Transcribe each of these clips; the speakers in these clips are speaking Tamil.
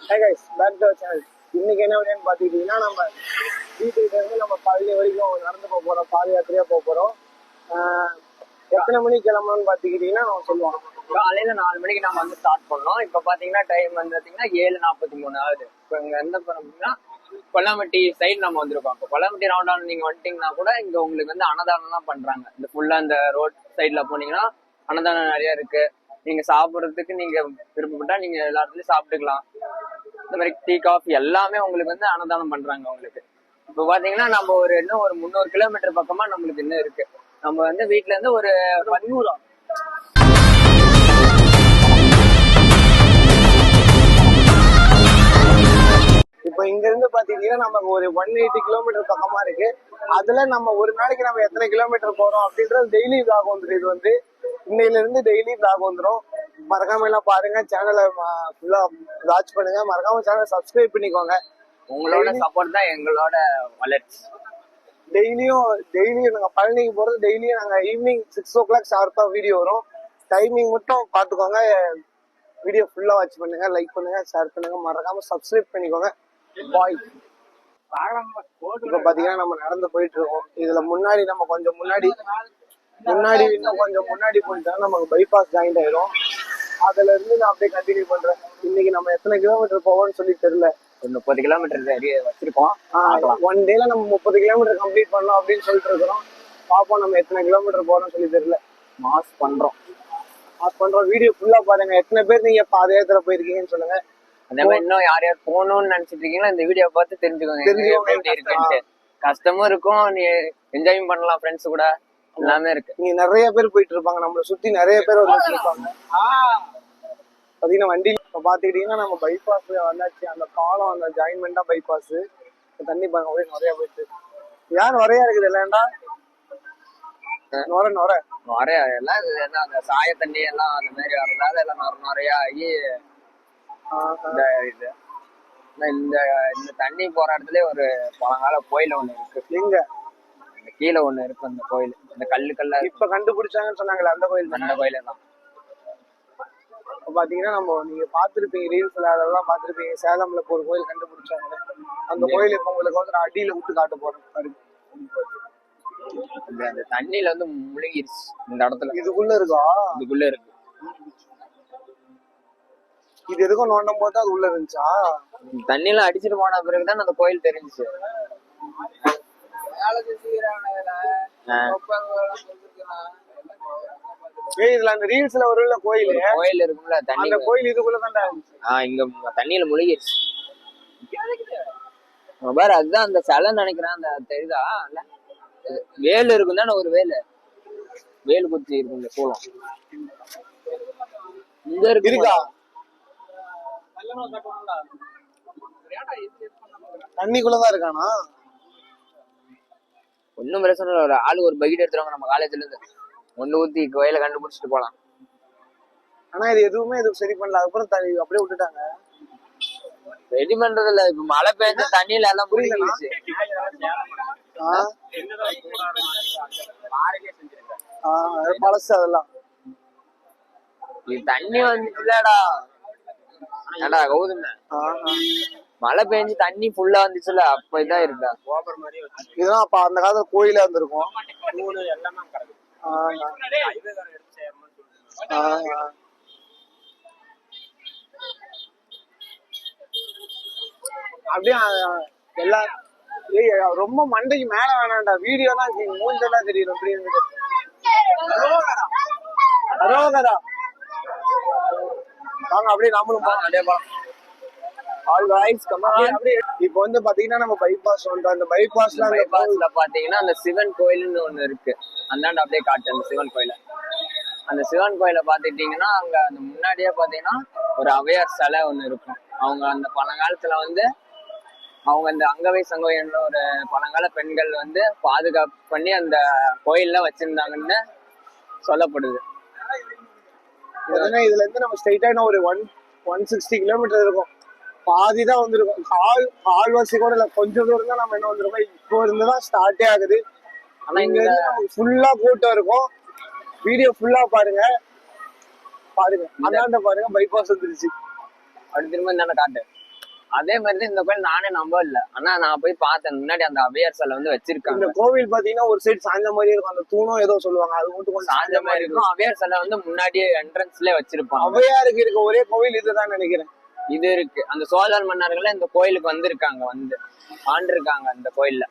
Hey guys, back to our channel. இன்னைக்கு என்ன வீடியோன்னு பார்த்துக்கிட்டிங்கன்னா நம்ம வீட்டுக்கிட்டேருந்து நம்ம பழனி வரைக்கும் நடந்து போக போகிறோம், பாத யாத்திரையாக போக போகிறோம். எத்தனை மணிக்கு கிளம்பணும்னு பார்த்துக்கிட்டிங்கன்னா நம்ம சொல்லுவோம். காலையில 4 மணிக்கு நம்ம வந்து ஸ்டார்ட் பண்ணோம். இப்போ பார்த்தீங்கன்னா டைம் வந்து பார்த்தீங்கன்னா 7:43 ஆகுது. இப்போ இங்கே எந்த போகிறோம்னா கொல்லாம்பட்டி சைடு நம்ம வந்திருக்கோம். இப்போ கொல்லாம்பட்டி ரவுண்டான நீங்கள் வந்துட்டீங்கன்னா கூட இங்கே உங்களுக்கு வந்து அன்னதானம்லாம் பண்ணுறாங்க. இந்த ஃபுல்லாக இந்த ரோட் சைடில் போனீங்கன்னா அன்னதானம் நிறையா இருக்கு. நீங்கள் சாப்பிட்றதுக்கு நீங்கள் விருப்பப்பட்டா நீங்கள் எல்லா இடத்துலையும் சாப்பிட்டுக்கலாம். இந்த மாதிரி டீ காஃபி எல்லாமே உங்களுக்கு வந்து அன்னதானம் பண்றாங்க உங்களுக்கு. இப்போ பாத்தீங்கன்னா நம்ம இன்னும் ஒரு 300 கிலோமீட்டர் பக்கமா நம்மளுக்கு இன்னும் இருக்கு. நம்ம வந்து வீட்டுல இருந்து ஒரு 100 இப்போ இங்க இருந்து பாத்தீங்கன்னா நமக்கு ஒரு 180 கிலோமீட்டர் பக்கமா இருக்கு. அதுல நம்ம ஒரு நாளைக்கு நம்ம எத்தனை கிலோமீட்டர் போறோம் அப்படின்றது டெய்லி விளாக் வந்துடும். இது வந்து இன்னையில இருந்து டெய்லி விளாக் வந்துடும். மறக்காம எல்லாம் பாருங்க, சேனலை ஃபுல்லா வாட்ச் பண்ணுங்க, மறக்காம சேனலை சப்ஸ்கிரைப் பண்ணிக்கோங்க. உங்களோட சப்போர்ட் தான் எங்களோட வளர்ச்சி. டெய்லியும் நாங்க பழனிக்கு போறது டெய்லியும் நாங்க ஈவினிங் 6 o'clock ஷார்ப்பா வீடியோ வரும். டைமிங் மட்டும் பாத்துக்கோங்க. வீடியோ ஃபுல்லா வாட்ச் பண்ணுங்க, லைக் பண்ணுங்க, ஷேர் பண்ணுங்க, மறக்காம சப்ஸ்கிரைப் பண்ணிக்கோங்க. பாய். இப்ப பாத்தீங்கன்னா நம்ம நடந்து போயிட்டு இருக்கோம். இதுல முன்னாடி நம்ம கொஞ்சம் முன்னாடி இன்னும் கொஞ்சம் முன்னாடி போயிட்டா நமக்கு பைபாஸ் ஜாயிண்ட் ஆயிரும். அதுல இருந்து நான் அப்படியே கண்டினியூ பண்றேன். இன்னைக்கு நம்ம எத்தனை கிலோமீட்டர் போவோம்னு சொல்லி தெரியல. 30 கிலோமீட்டர் வச்சிருக்கோம். ஒன் டேல நம்ம 30 கிலோமீட்டர் கம்ப்ளீட் பண்ணோம் அப்படின்னு சொல்லிட்டு இருக்கிறோம். பாப்போம் நம்ம எத்தனை கிலோமீட்டர் போறோம்னு சொல்லி தெரியல. மாஸ் பண்றோம். வீடியோ ஃபுல்லா பாருங்க. எத்தனை பேர் நீங்க பாதயாத்திரை போயிருக்கீங்கன்னு சொல்லுங்க. அதே மாதிரி இன்னும் யார் போகணும்னு நினைச்சிட்டு இருக்கீங்களா இந்த வீடியோ பார்த்து தெரிஞ்சுக்கோங்க. கஷ்டமும் இருக்கும், நீ என்ஜாயும் பண்ணலாம், ஃப்ரெண்ட்ஸ் கூட எல்லாமே இருக்கு. நீங்க நிறைய பேர் போயிட்டு இருப்பாங்க, நம்மளை சுத்தி நிறைய பேர் வந்து இருப்பாங்க. பாத்தீங்கன்னா வண்டி இப்ப பாத்துக்கிட்டீங்கன்னா நம்ம பைபாஸ் வந்தாச்சு. அந்த பாலம் அந்த ஜாயின்மெண்டா பைபாஸ். தண்ணி பாருங்க ஒரே நிறைய போயிட்டு. யார் நிறையா இருக்குது இல்லையாண்டா? நிறைய எல்லாம் அந்த சாய தண்ணி எல்லாம் அந்த மாதிரி வர்றதால எல்லாம் நிறைய ஆகி இது இந்த தண்ணி போற இடத்துல ஒரு பழங்கால கோயில் ஒண்ணு இருக்கு. எங்க கீழே ஒண்ணு இருக்கு அந்த கோயில். இந்த கல்ல இப்ப கண்டுபிடிச்சாங்கன்னு சொன்னாங்களே அந்த கோயில் தான். அந்த கோயில தான் பாத்தீங்கன்னா நீங்க பாத்துருப்பீங்க, ரீல்ஸ்ல அதெல்லாம் பாத்துருப்பீங்க. சேலம்ல ஒரு கோயில் கண்டுபிடிச்சாங்க. அந்த கோயில் இப்ப உங்களுக்கு வந்து அடியில விட்டு காட்ட போறேன். அந்த தண்ணியில வந்து முழுகிருச்சு இந்த இடத்துல. இதுக்குள்ள இருக்கா? இதுக்குள்ள இருக்கு. இது எதுக்கும் நோண்டும் போது அது உள்ள இருந்துச்சா? தண்ணியில அடிச்சுட்டு போன பிறகுதான் அந்த கோயில் தெரிஞ்சுச்சு. இதுல அந்த ரீல்ஸ்ல ஒரு கோயில் இருக்கும்ல, அந்த கோயில் இதுக்குள்ளதான் இங்க தண்ணியில முழுகிருச்சு பாரு. அதுதான் அந்த சிலை நினைக்கிறேன். அந்த தெரியுதா வேல் இருக்கும் தானே, ஒரு வேல் குத்தி இருக்கும் இந்த சூளம் இங்க இருக்கா? தண்ணிக்குள்ளதான் இருக்கானா? ஒன்னும் பிரச்சனை இல்லை. ஒரு ஆளு ஒரு பக்கெட் எடுத்துருவாங்க நம்ம காலேஜ்ல இருந்து, ஒண்ணு ஊத்தி கோயில கண்டுபிடிச்சிட்டு போலாம். ஆனா இது எதுவுமே சரி பண்ணல. அதுக்கப்புறம் அப்படியே விட்டுட்டாங்க. ரெடி பண்றது இல்ல. இப்ப மழை பெய்ஞ்ச தண்ணியில எல்லாம் புரிஞ்சிருச்சு. பழசு அதெல்லாம் தண்ணி வந்துச்சுலடா. ஏடா கௌதம், மழை பெஞ்சு தண்ணி ஃபுல்லா வந்துச்சுல, அப்ப இதா இருக்கா இதுதான். அப்ப அந்த காலத்துல கோயிலா இருந்திருக்கும். அப்படியே எல்லா ரொம்ப மண்டைக்கு மேல வேணாண்டா. வீடியோ தான் மூஞ்செல்லாம் தெரியும். அப்படி இருந்தது. வாங்க அப்படியே நாமளும் அப்படியே இப்ப வந்து பாத்தீங்கன்னா நம்ம பைபாஸ் வந்து அந்த பைபாஸ்ல பாத்தீங்கன்னா அந்த சிவன் கோயில்னு ஒண்ணு இருக்கு. அந்தாண்ட அப்படியே காட்டு அந்த சிவன் கோயில. அந்த சிவன் கோயில பாத்துட்டீங்கன்னா அங்க அந்த முன்னாடியே பாத்தீங்கன்னா ஒரு அவையார் சிலை ஒண்ணு இருக்கும். அவங்க அந்த பழங்காலத்துல வந்து அவங்க இந்த அங்கவை சங்கவைன்ற ஒரு பழங்கால பெண்கள் வந்து பாதுகாப்பு பண்ணி அந்த கோயில்ல வச்சிருந்தாங்கன்னு சொல்லப்படுது. இதுல இருந்து நம்ம ஸ்ட்ரைட்டா ஒரு 160 கிலோமீட்டர் இருக்கும். பாதிதான் வந்திருக்கும். கால்வாசி கூட இல்ல, கொஞ்சம் தூரம் தான் நம்ம என்ன வந்திருக்கோம். இப்போ இருந்துதான் ஸ்டார்டே ஆகுது. ஆனா இங்க ஃபுல்லா கூட்டம் இருக்கும். வீடியோ ஃபுல்லா பாருங்க. அந்தாண்ட பாருங்க, பைபாஸ் வந்துருச்சு. அப்படி திரும்ப இந்த காட்டு அதே மாதிரி தான் இந்த கோயில் நானே நம்ப இல்ல. ஆனா நான் போய் பார்த்தேன் முன்னாடி அந்த அவ்வையார் சிலை வந்து வச்சிருக்காங்க. இந்த கோவில் பாத்தீங்கன்னா ஒரு சைடு சாய்ந்த மாதிரி இருக்கும், அந்த தூணும் ஏதோ சொல்லுவாங்க, அது மட்டும் கொஞ்சம் சாஞ்ச மாதிரி இருக்கும். அவ்வையார் சிலை வந்து முன்னாடியே என்ட்ரன்ஸ்ல வச்சிருப்பாங்க. அவ்வையாருக்கு இருக்க ஒரே கோவில் இதுதான் நினைக்கிறேன். இது இருக்கு. அந்த சோழர் மன்னர்கள் இந்த கோயிலுக்கு வந்திருக்காங்க, வந்து ஆண்டிருக்காங்க அந்த கோயில்ல.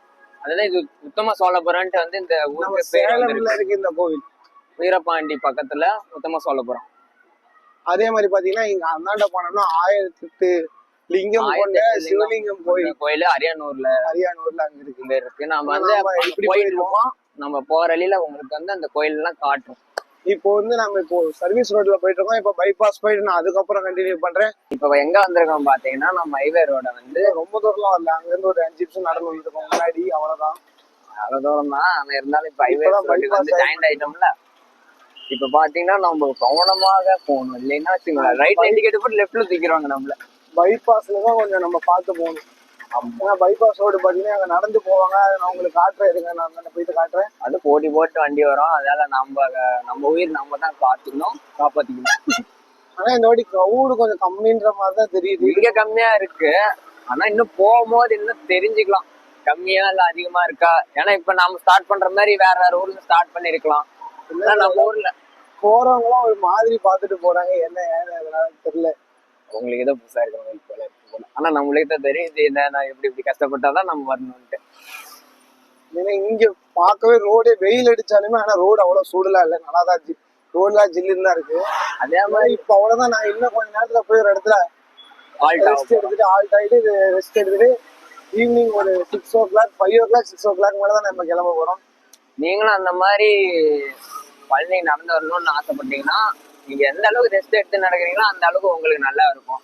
அதுதான் இது உத்தம சோழபுரம்ட்டு வந்து இந்த ஊருக்கு பேர் சேலம்ல இருக்கு இந்த கோவில். வீரபாண்டி பக்கத்துல உத்தம சோழபுரம். அதே மாதிரி பாத்தீங்கன்னா இங்க அந்தாண்ட போனோம்னா 1008 லிங்கம் கொண்ட சிவலிங்கம் கோயில் அரியானூர்ல அங்க இருக்கு. நம்ம வந்து போயிட்டு இருக்கோம். நம்ம போற வழியில உங்களுக்கு வந்து அந்த கோயில் எல்லாம் காட்டும். இப்போ வந்து நம்ம இப்போ சர்வீஸ் ரோட்ல போயிட்டு இருக்கோம். இப்போ பைபாஸ் போயிட்டு நான் அதுக்கப்புறம் கண்டினியூ பண்றேன். இப்போ எங்க வந்திருக்கோம் பாத்தீங்கன்னா நம்ம ஹைவே ரோட வந்து ரொம்ப தூரம்லாம் வரல, அங்க இருந்து ஒரு 5 நிமிஷம் நடந்து வந்துருக்கோம் முன்னாடி, அவ்வளவுதான். அவ்வளவு தூரம் தான். ஆனா இருந்தாலும் இப்ப ஹைவே ரோட்டுக்கு வந்து ஜாயிண்ட் ஆயிட்டோம்ல. இப்ப பாத்தீங்கன்னா நம்ம கவனமாக போகணும், இல்லைன்னா வச்சுக்கோங்க ரைட்ல இண்டிகேட்டர் போட்டு லெஃப்ட்ல தூக்கிடுவாங்க நம்மள. பைபாஸ்ல தான் கொஞ்சம் நம்ம பார்த்து போகணும். ஏன்னா பைபாஸ் ரோடு பாத்தீங்கன்னா அங்க நடந்து போவாங்க, நான் உங்களுக்கு காட்டுறேன், இருங்க நான் போயிட்டு காட்டுறேன். அது போட்டி போட்டு வண்டி வரும், அதனால நம்ம உயிர் நம்ம தான் காத்துக்கணும், காப்பாத்திக்கணும். ஆனா இந்த வாட்டி க்ரௌடு கொஞ்சம் கம்மின்ற மாதிரி தான் தெரியுது. இங்க கம்மியா இருக்கு, ஆனா இன்னும் போகும்போது இன்னும் தெரிஞ்சுக்கலாம் கம்மியா இல்ல அதிகமா இருக்கா. ஏன்னா இப்ப நம்ம ஸ்டார்ட் பண்ற மாதிரி வேற ஊர்ல ஸ்டார்ட் பண்ணிருக்கலாம். நம்ம ஊர்ல போறவங்க எல்லாம் ஒரு மாதிரி பாத்துட்டு போறாங்க, என்ன ஏன்னு தெரியல. உங்களுக்கு ஏதோ புதுசா இருக்கிறவங்க போல. ஆனா நம்மளுக்கு தான் தெரியும் இது என்ன எப்படி கஷ்டப்பட்டாதான் நம்ம வரணும்ட்டு. ஏன்னா இங்க பார்க்கவே ரோடே வெயில் அடிச்சாலுமே, ஆனா ரோடு அவ்வளவு சூடுலாம் இல்லை, நல்லாதான் ரோடுலாம் ஜில்லுன்னு தான் இருக்கு. அதே மாதிரி இப்ப அவ்வளவுதான், நான் இன்னும் கொஞ்ச நேரத்துல போய் ஒரு இடத்துல ரெஸ்ட் எடுத்துட்டு ஆல்ட் ஆயிட்டு ரெஸ்ட் எடுத்துட்டு ஈவினிங் ஒரு 6 o'clock 5 o'clock 6 o'clock மேலதான் நம்ம கிளம்ப போறோம். நீங்களும் அந்த மாதிரி பழனி நடந்து வரணும்னு ஆசைப்பட்டீங்கன்னா நீங்க எந்த அளவுக்கு ரெஸ்ட் எடுத்து நடக்கிறீங்களோ அந்த அளவுக்கு உங்களுக்கு நல்லா இருக்கும்.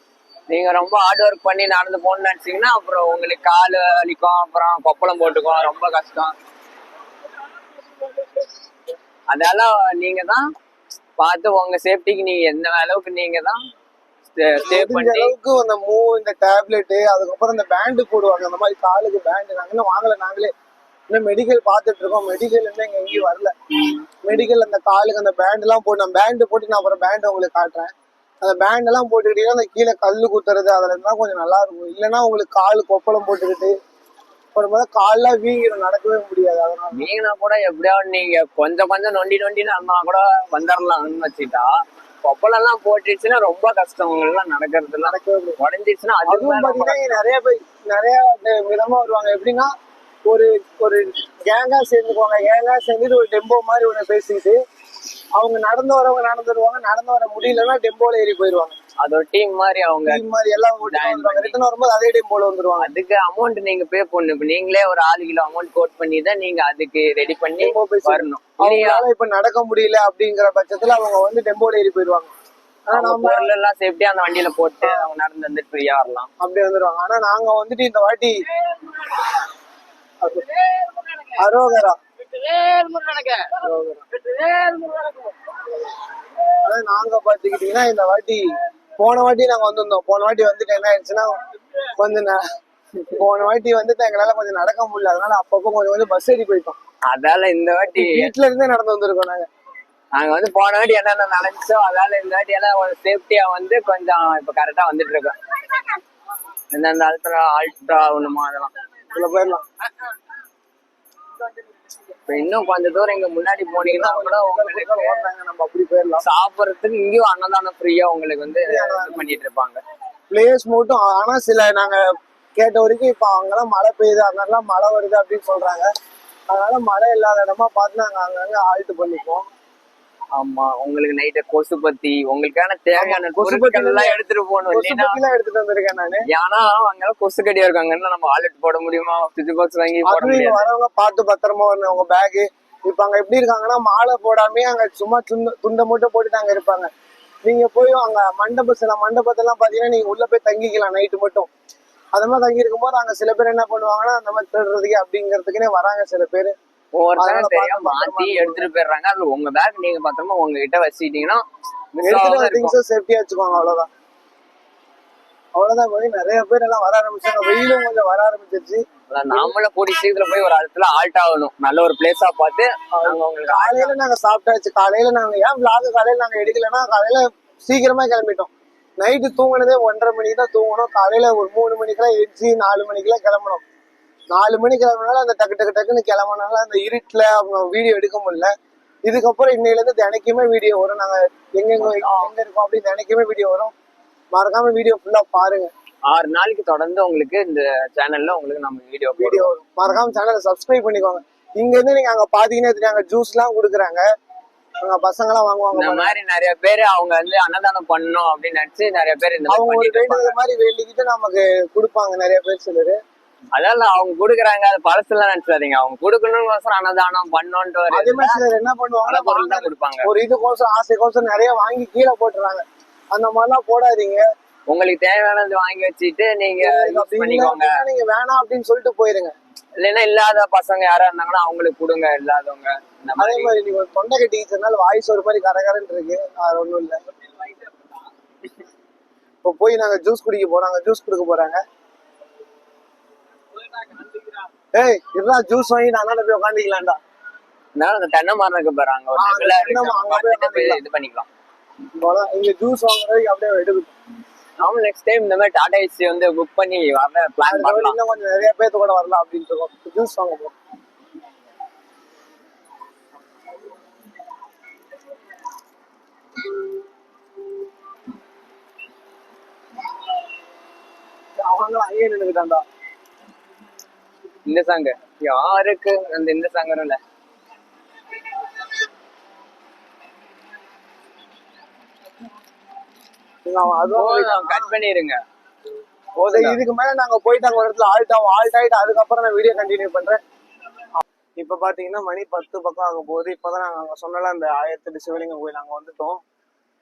நீங்க ரொம்ப ஹார்ட் ஒர்க் பண்ணி நடந்து போகணும்னு நினைச்சீங்கன்னா அப்புறம் உங்களுக்கு கால் வலிக்கும், அப்புறம் கொப்பளம் போட்டுக்கும், ரொம்ப கஷ்டம். அதெல்லாம் நீங்க தான் பார்த்து உங்க சேஃப்டிக்கு நீங்க எந்த அளவுக்கு நீங்க தான் அளவுக்கு அந்த இந்த டேப்லெட், அதுக்கப்புறம் இந்த பேண்டு போடுவாங்க, அந்த மாதிரி காலுக்கு பேண்டு நாங்க இன்னும் வாங்கல. நாங்களே இன்னும் மெடிக்கல் பார்த்துட்டு இருக்கோம். மெடிக்கல் இருந்து எங்க எங்கேயும் வரல. மெடிக்கல் அந்த காலுக்கு அந்த பேண்ட் எல்லாம் போட்டு, நான் பேண்டு போட்டு நான் அப்புறம் பேண்ட் உங்களுக்கு காட்டுறேன். அந்த பேண்ட் எல்லாம் போட்டுக்கிட்டீங்கன்னா அந்த கீழே கல்லு குத்துறது அதுல இருந்தா கொஞ்சம் நல்லா இருக்கும். இல்லைன்னா உங்களுக்கு கால் கொப்பளம் போட்டுக்கிட்டு அப்புறம் கால்லாம் வீங்கிடும், நடக்கவே முடியாது. அதனால வீங்கினா கூட எப்படியாவது நீங்க கொஞ்சம் நொண்டி நடந்தா கூட வந்துடலாம்னு வச்சுட்டா, கொப்பளம் எல்லாம் போட்டுச்சுன்னா ரொம்ப கஷ்டம் உங்களுக்கு நடக்கிறது. உடஞ்சிச்சுன்னா அதுவும் பாத்தீங்கன்னா நிறைய விதமா வருவாங்க. எப்படின்னா ஒரு கேங்கா சேர்ந்துக்குவாங்க, கேங்கா சேர்ந்துட்டு ஒரு டெம்போ மாதிரி ஒண்ணு பேசிக்கிட்டு அவங்க நடந்து வரவங்க நடந்துருவாங்க, நடந்து வர முடியலன்னா டெம்போல ஏறி போயிருவாங்க. அது ஒரு டீம் மாதிரி அவங்க எல்லாம் ரிட்டர்ன் வரும்போது அதே டெம்போல வந்துருவாங்க. அதுக்கு அமௌண்ட் நீங்க பே பண்ணணும். இப்ப நீங்களே ஒரு 6 கிலோ அமௌண்ட் கோட் பண்ணி தான் நீங்க அதுக்கு ரெடி பண்ணி வரணும். அவங்களால இப்ப நடக்க முடியல அப்படிங்கிற பட்சத்துல அவங்க வந்து டெம்போல ஏறி போயிருவாங்க. பொருள் எல்லாம் சேஃப்டியா அந்த வண்டியில போட்டு அவங்க நடந்து வந்து ஃப்ரீயா வரலாம், அப்படி வந்துருவாங்க. ஆனா நாங்க வந்துட்டு இந்த வாட்டி அரோகரா நாங்க பாத்துக்கிட்டீங்கன்னா இந்த வாட்டி போன வாட்டி நாங்க வந்திருந்தோம். போன வாட்டி வந்துட்டு என்ன ஆயிடுச்சுன்னா போன வாட்டி வந்துட்டு எங்களால கொஞ்சம் நடக்க முடியல, அதனால அப்பப்போ கொஞ்சம் பஸ் ஏறி போயிட்டோம். அதால இந்த வாட்டி வீட்டுல இருந்தே நடந்து வந்திருக்கோம். நாங்க வந்து போன வாட்டி என்னென்ன நினைச்சோ அதால இந்த வாட்டி எல்லாம் சேஃப்டியா வந்து கொஞ்சம் இப்ப கரெக்டா வந்துட்டு இருக்கோம். எந்தெந்த ஆல்ட்ரா ஒண்ணுமோ அதெல்லாம் உள்ள போயிடலாம். இன்னும் கொஞ்சம் தூரம் இங்க முன்னாடி போனீங்கன்னா கூட உங்களுக்கு நம்ம அப்படி போயிடலாம். சாப்பிடறதுக்கு இங்கேயும் அன்னதானம் ஃப்ரீயா உங்களுக்கு வந்து பண்ணிட்டு இருப்பாங்க. பிளேஸ் மட்டும் ஆனா சில நாங்க கேட்ட வரைக்கும் இப்ப அங்கெல்லாம் மழை பெய்யுது, அதனால மழை வருது அப்படின்னு சொல்றாங்க. அதனால மழை இல்லாத இடமா பார்த்து நாங்க அங்கங்க ஆல்ட் பண்ணிப்போம். ஆமா, உங்களுக்கு நைட்டு கொசுபத்தி உங்களுக்கான தேவையான பொருட்கள் எல்லாம் எடுத்துட்டு போகணும். எடுத்துட்டு வந்திருக்கேன் நானு. ஏன்னா அங்கெல்லாம் கொசு கடியா இருக்காங்க, நம்ம ஆல்ட் போட முடியுமா? சுவிட்ச் பாக்ஸ் வாங்கி போட முடியாது. வரவங்க பார்த்து பத்திரமா வரணும் உங்க பேகு. இப்ப அங்க எப்படி இருக்காங்கன்னா மாலை போடாமே அங்க சும்மா துண்டை மட்டும் போட்டுட்டு அங்க இருப்பாங்க. நீங்க போய் அங்க மண்டபத்தெல்லாம் பாத்தீங்கன்னா நீங்க உள்ள போய் தங்கிக்கலாம் நைட்டு மட்டும். அந்த மாதிரி தங்கி இருக்கும் போது அங்க சில பேர் என்ன பண்ணுவாங்கன்னா அந்த மாதிரி தேடுறதுக்கு அப்படிங்கிறதுக்குன்னே வராங்க சில பேரு. ஒவ்வொருத்தங்க தெரியாம மாத்தி எடுத்துட்டு போயிடுறாங்க. அது உங்க பேக் நீங்க பத்திரமா உங்ககிட்ட வச்சுக்கிட்டீங்கன்னா சேஃப்டியா வச்சுக்கோங்க. அவ்வளவுதான் போய் நிறைய பேர் எல்லாம் வர ஆரம்பிச்சாங்க. வெயிலும் கொஞ்சம் வர ஆரம்பிச்சிருச்சு. நாமளும் கூடி சீக்கிரத்துல போய் ஒரு இடத்துல ஆல்ட் ஆகணும், நல்ல ஒரு பிளேஸா பார்த்து. காலையில நாங்க சாப்பிட்டாச்சு. காலையில நாங்க ஏன் விளாக காலையில நாங்க எடுக்கலன்னா காலையில சீக்கிரமா கிளம்பிட்டோம். நைட்டு தூங்கினதே 1:30 மணிக்கு தான் தூங்கணும். காலையில ஒரு 3 மணிக்கெல்லாம் எரிச்சு 4 மணிக்கெல்லாம் கிளம்பணும். 4 மணிக்கு கிளம்புனாலும் அந்த டக்குன்னு கிளம்புனால அந்த இருட்டுல அவங்க வீடியோ எடுக்க முடியல. இதுக்கப்புறம் இன்னையில இருந்து தினைக்குமே வீடியோ வரும். நாங்க எங்க இருக்கோம் அப்படின்னு தினைக்குமே வீடியோ வரும். மறக்காம வீடியோ ஃபுல்லா பாருங்க. 6 நாளைக்கு தொடர்ந்து உங்களுக்கு இந்த சேனல்ல உங்களுக்கு நம்ம வீடியோ வரும். மறக்காம சேனலை சப்ஸ்கிரைப் பண்ணிக்கோங்க. இங்க இருந்து நீங்க அங்க பாத்தீங்கன்னா தெரியாங்க, ஜூஸ் எல்லாம் கொடுக்குறாங்க. அங்க பசங்க எல்லாம் வாங்குவாங்க. இந்த மாதிரி நிறைய பேர் அவங்க வந்து அன்னதானம் பண்ணணும் அப்படின்னு நினைச்சு நிறைய பேர் இந்த அவங்க ஒரு வேண்டுதல் மாதிரி வேண்டிக்கிட்டு நமக்கு கொடுப்பாங்க நிறைய பேர் சிலரு. அதெல்லாம் அவங்க குடுக்குறாங்க, அது பழசுலாம் நினைச்சாதீங்க. அவங்க குடுக்கணும்னு அன்னதானம் பண்ணோன்ட்டு அதே மாதிரி சிலர் என்ன பண்ணுவாங்க, பொருள் தான் கொடுப்பாங்க. ஒரு இதுக்கோசம் ஆசைக்கோசம் நிறைய வாங்கி கீழே போட்டுறாங்க. அந்த மாதிரிலாம் போடாதீங்க. உங்களுக்கு தேவையானது வாங்கி வச்சுட்டு நீங்க பண்ணிக்கோங்க. நீங்க வேணாம் அப்படின்னு சொல்லிட்டு போயிருங்க. இல்லைன்னா இல்லாத பசங்க யாரா இருந்தாங்கன்னா அவங்களுக்கு கொடுங்க. இல்லாதவங்க அதே மாதிரி நீங்க தொண்டை கட்டிக்கிறதுனால வாய்ஸ் ஒரு மாதிரி கரகரன்னு இருக்கு. அது ஒண்ணும் இல்ல. இப்போ போய் நாங்க ஜூஸ் குடிக்க போறாங்க, ஜூஸ் கொடுக்க போறாங்க. ஏய் இதா ஜூஸ் வாங்கி நான் போய் உட்காந்துக்கலாம்டா. அந்த தென்னை மரத்துக்கு போறாங்க, இது பண்ணிக்கலாம். இங்க ஜூஸ் வாங்குறதுக்கு அப்படியே எடுக்கணும். நாம நெக்ஸ்ட் டைம் இந்த மாதிரி டாடா ஏசி வந்து புக் பண்ணி வர பிளான் பண்ணலாம். இன்னும் கொஞ்சம் நிறைய பேர்த்து கூட வரலாம் அப்படின்னு இருக்கோம். ஜூஸ் வாங்க போறோம். அவங்களும் அங்கேயே நின்றுக்கிட்டாண்டா. இந்த சாங்க யாருக்கு அந்த இந்த சாங்கரும் இல்ல. கட் பண்ணிருங்க. இதுக்கு மேல நாங்க போயிட்டு அங்க ஒரு இடத்துல ஆல்ட் ஆயிட்டு அதுக்கப்புறம் நான் வீடியோ கண்டினியூ பண்றேன். இப்ப பாத்தீங்கன்னா மணி 10 பக்கம் ஆகும் போது. இப்பதான் நாங்க அங்க சொன்னல அந்த 1008 சிவலிங்கம் கோயில் நாங்க வந்துட்டோம்.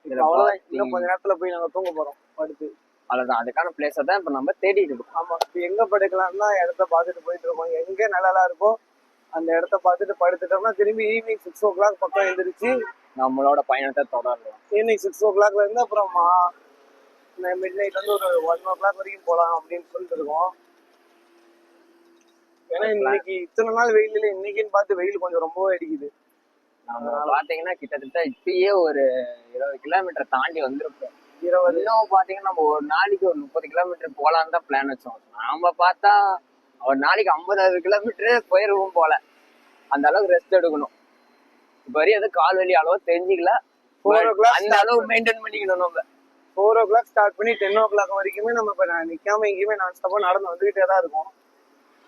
அவ்வளவுதான், இன்னும் கொஞ்ச நேரத்துல போய் நாங்க தூங்க போறோம் படுத்து. அவ்வளவுதான், அதுக்கான பிளேஸ தான் இப்ப நம்ம தேடிட்டு இருக்கோம். ஆமா, இப்ப எங்க படுக்கலாம்னா இடத்த பாத்துட்டு போயிட்டு இருக்கோம். எங்க நல்லா இருக்கோ அந்த இடத்த பாத்துட்டு படுத்துட்டோம்னா திரும்பி ஈவினிங் 6 o'clock பக்கம் எழுந்திரிச்சு நம்மளோட பயணத்தை தொடரலாம். ஈவினிங் 6 o'clockல இருந்து அப்புறமா மிட் நைட் வந்து ஒரு 1 o'clock வரைக்கும் போலாம் அப்படின்னு சொல்லிட்டு இருக்கோம். ஏன்னா இன்னைக்கு இத்தனை நாள் வெயில் இல்லை, இன்னைக்குன்னு பார்த்து வெயில் கொஞ்சம் ரொம்பவே அடிக்குது. பாத்தீங்கன்னா கிட்டத்தட்ட இப்பயே ஒரு 20 கிலோமீட்டர் தாண்டி வந்திருப்போம். 20 பாத்தீங்கன்னா நம்ம ஒரு நாளைக்கு ஒரு 30 கிலோமீட்டர் போலான்னு தான் பிளான் வச்சோம். நாம பார்த்தா ஒரு நாளைக்கு 50-60 கிலோமீட்டர் போயிருவோம் போல. அந்த அளவுக்கு ரெஸ்ட் எடுக்கணும். இப்ப வரையும் எதுவும் கால் வலி அளவு தெரிஞ்சுக்கல. 4 o'clock அந்த அளவு மெயின்டைன் பண்ணிக்கணும். நம்ம 4 o'clock ஸ்டார்ட் பண்ணி 10 o'clock வரைக்குமே நம்ம இப்ப நிக்காம எங்கேயுமே நான் ஸ்டாப்பா நடந்து வந்துகிட்டே தான் இருக்கும்.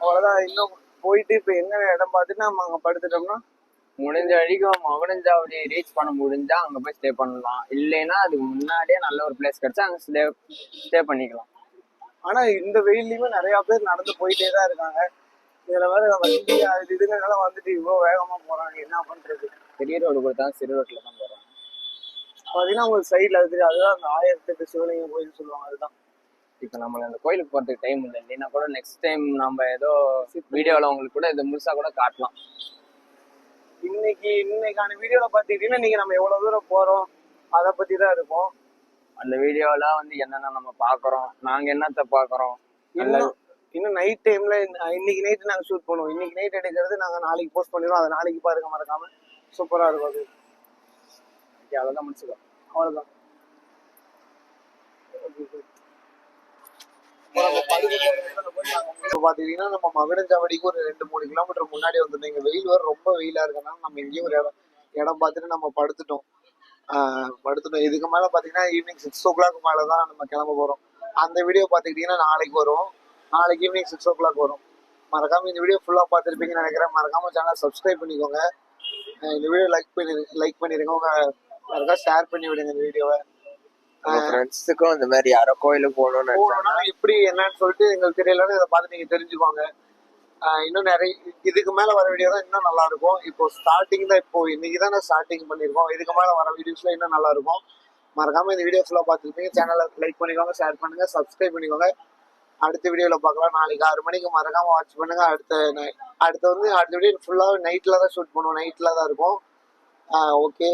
அவ்வளவுதான். இன்னும் போயிட்டு இப்ப என்ன இடம் பார்த்துட்டு நம்ம அங்க படுத்துட்டோம்னா முடிஞ்ச வரைக்கும் மகுடஞ்சாவடி ரீச் பண்ண முடிஞ்சா அங்க போய் ஸ்டே பண்ணலாம். இல்லைன்னா அதுக்கு முன்னாடியே நல்ல ஒரு பிளேஸ் கிடைச்சா அங்க ஸ்டே பண்ணிக்கலாம். ஆனா இந்த வெயிலையுமே நிறைய பேர் நடந்து போயிட்டே தான் இருக்காங்க. இதுல வேற வண்டி அது இதுனால வந்துட்டு இவ்வளவு வேகமா போறாங்க. என்ன பண்றது? பெரிய ரோடு கொடுத்தா சிறு ரோட்ல தான் போறாங்க. பாத்தீங்கன்னா உங்களுக்கு சைட்ல அது அதுதான் அந்த 1008 சிவலிங்கம் கோயில் சொல்லுவாங்க. அதுதான் இப்ப நம்மள அந்த கோயிலுக்கு போறதுக்கு டைம் இல்லை. இல்லைன்னா கூட நெக்ஸ்ட் டைம் நம்ம ஏதோ வீடியோல உங்களுக்கு கூட இதை முழுசா கூட காட்டலாம். இன்னைக்கான வீடியோல பாத்துக்கிட்டீங்கன்னா நீங்க நம்ம எவ்வளவு தூரம் போறோம் அதை பத்தி தான் இருக்கும். அந்த வீடியோல வந்து என்னென்ன நம்ம பாக்குறோம், நாங்க என்னத்த பாக்குறோம். இன்னும் நைட் டைம்ல இன்னைக்கு நைட் நாங்க ஷூட் பண்ணுவோம். இன்னைக்கு நைட் எடுக்கிறது நாங்க நாளைக்கு போஸ்ட் பண்ணிடுவோம். அதை நாளைக்கு பாருங்க மறக்காம. சூப்பரா இருக்கும் அது. அவ்வளவுதான், முடிச்சுக்கோ. அவ்வளவுதான். பாத்தீங்கன்னா நம்ம மகுடஞ்சாவடிக்கு ஒரு 2-3 கிலோமீட்டர் முன்னாடி வந்துட்டோம். இங்க வெயில் வர ரொம்ப வெயிலா இருக்கனால நம்ம இங்கேயும் ஒரு இடம் பார்த்துட்டு நம்ம படுத்துட்டோம். இதுக்கு மேல பாத்தீங்கன்னா ஈவினிங் 6 o'clock மேலதான் நம்ம கிளம்ப போறோம். அந்த வீடியோ பாத்துக்கிட்டீங்கன்னா நாளைக்கு வரும். நாளைக்கு ஈவினிங் 6 o'clock வரும். மறக்காம இந்த வீடியோ ஃபுல்லா பார்த்துருப்பீங்கன்னு நினைக்கிறேன். மறக்காம சேனல் சப்ஸ்கிரைப் பண்ணிக்கோங்க. இந்த வீடியோ லைக் பண்ணிருங்க. உங்க யாருக்கா ஷேர் பண்ணி விடுங்க இந்த வீடியோவை. ஃப்ரெண்ட்ஸுக்கும் இந்த மாதிரி யாரோ கோயிலுக்கு போகணும்னா எப்படி என்னன்னு சொல்லிட்டு எங்களுக்கு தெரியலன்னு இதை பார்த்து நீங்க தெரிஞ்சுக்கோங்க. இன்னும் நிறைய இதுக்கு மேல வர வீடியோ தான் இன்னும் நல்லா இருக்கும். இப்போ ஸ்டார்டிங் தான், இப்போ இன்னைக்கு தான் ஸ்டார்டிங் பண்ணிருக்கோம். இதுக்கு மேல வர வீடியோஸ்ல இன்னும் நல்லா இருக்கும். மறக்காம இந்த வீடியோ ஃபுல்லா பார்த்துருப்பீங்க. சேனலை லைக் பண்ணிக்கோங்க, ஷேர் பண்ணுங்க, சப்ஸ்கிரைப் பண்ணிக்கோங்க. அடுத்த வீடியோல பார்க்கலாம். நாளைக்கு 6 மணிக்கு மறக்காம வாட்ச் பண்ணுங்க. அடுத்த வீடியோ ஃபுல்லா நைட்ல தான் ஷூட் பண்ணுவோம். நைட்ல தான் இருக்கும். ஓகே.